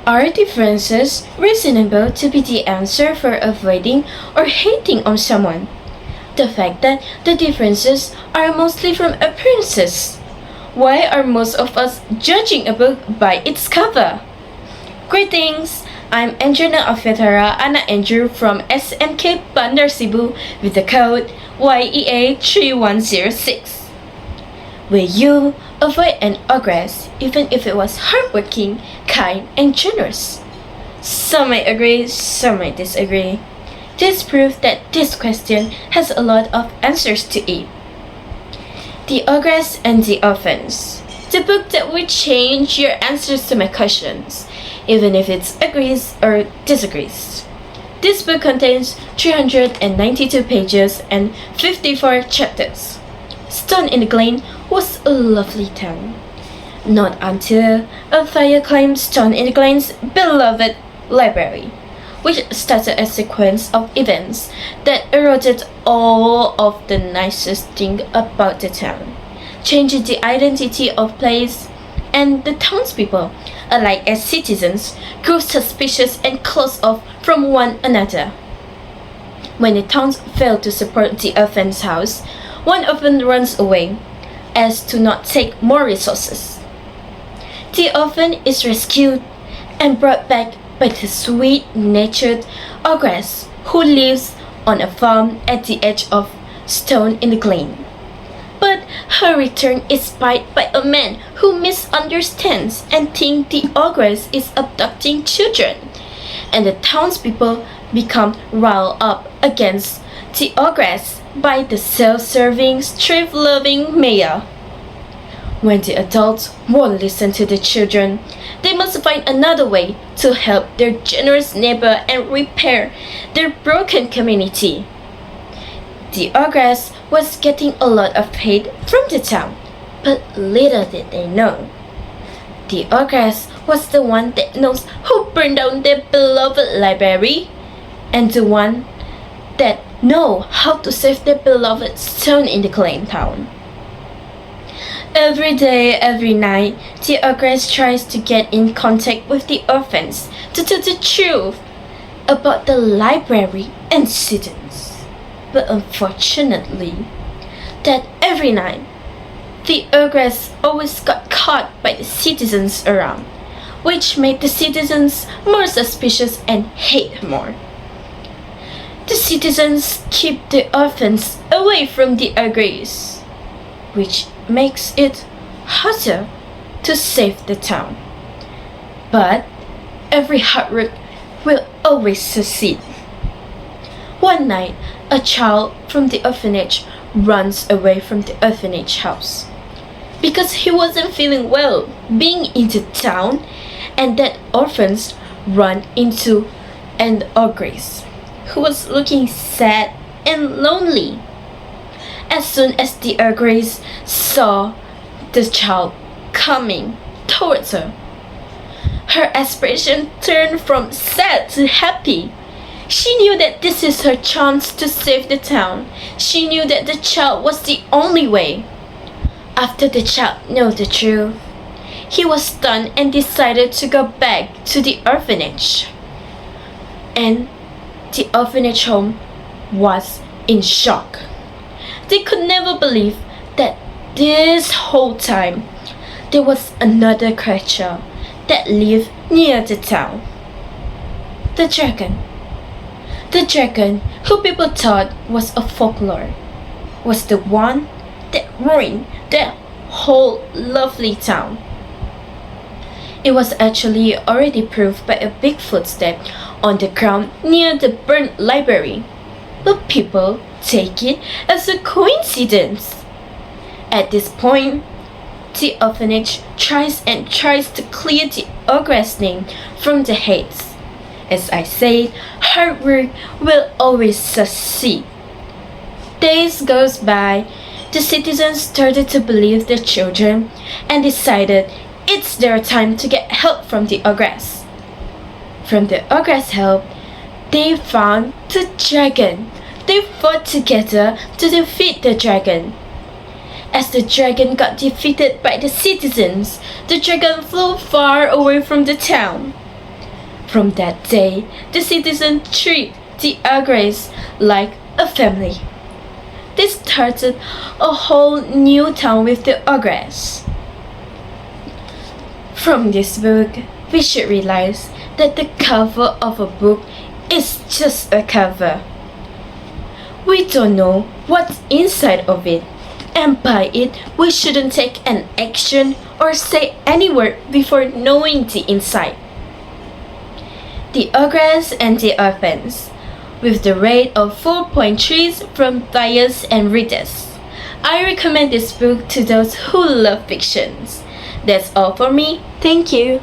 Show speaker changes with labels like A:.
A: Are differences reasonable to be the answer for avoiding or hating on someone? The fact that the differences are mostly from appearances. Why are most of us judging a book by its cover? Greetings! I'm Angelina of Bicara, Anna Andrew from SMK Bandar Cebu with the code YEA3106. Will you avoid an ogress even if it was hardworking, kind, and generous? Some might agree, some might disagree. This proves that this question has a lot of answers to it. The Ogress and the Orphans. The book that will change your answers to my questions, even if it agrees or disagrees. This book contains 392 pages and 54 chapters. Stone in the Glen was a lovely town. Not until a fire claimed Stone in the Glen's beloved library, which started a sequence of events that eroded all of the nicest thing about the town, changing the identity of place, and the townspeople, alike as citizens, grew suspicious and closed off from one another. When the towns failed to support the orphan's house, one orphan runs away, as to not take more resources. The orphan is rescued and brought back by the sweet-natured ogress who lives on a farm at the edge of Stone in the Glen. But her return is spied by a man who misunderstands and thinks the ogress is abducting children, and the townspeople become riled up against the ogress by the self-serving, thrift-loving mayor. When the adults won't listen to the children, they must find another way to help their generous neighbor and repair their broken community. The ogress was getting a lot of aid from the town, but little did they know. The ogress was the one that knows who burned down their beloved library, and the one that know how to save their beloved Stone in the Glen town. Every day, every night, the ogress tries to get in contact with the orphans to tell the truth about the library and citizens. But unfortunately, that every night, the ogress always got caught by the citizens around, which made the citizens more suspicious and hate her more. The citizens keep the orphans away from the ogress, which makes it harder to save the town. But every hard work will always succeed. One night, a child from the orphanage runs away from the orphanage house because he wasn't feeling well being in the town, and that orphans run into an ogress who was looking sad and lonely. As soon as the ogress saw the child coming towards her, her expression turned from sad to happy. She knew that this is her chance to save the town. She knew that the child was the only way. After the child knew the truth, he was stunned and decided to go back to the orphanage. And the orphanage home was in shock. They could never believe that this whole time there was another creature that lived near the town. The dragon. The dragon, who people thought was a folklore, was the one that ruined the whole lovely town. It was actually already proved by a big footstep on the ground near the burnt library, but people take it as a coincidence. At this point, the orphanage tries to clear the ogress name from the heads. As I said, hard work will always succeed. Days goes by, the citizens started to believe their children and decided it's their time to get help from the ogress. From the ogress' help, they found the dragon. They fought together to defeat the dragon. As the dragon got defeated by the citizens, the dragon flew far away from the town. From that day, the citizens treat the Ogress like a family. They started a whole new town with the Ogress. From this book, we should realize that the cover of a book is just a cover. We don't know what's inside of it, and by it, we shouldn't take an action or say any word before knowing the inside. The Ogress and the Orphans, with the rate of 4.3 from buyers and readers. I recommend this book to those who love fictions. That's all for me. Thank you.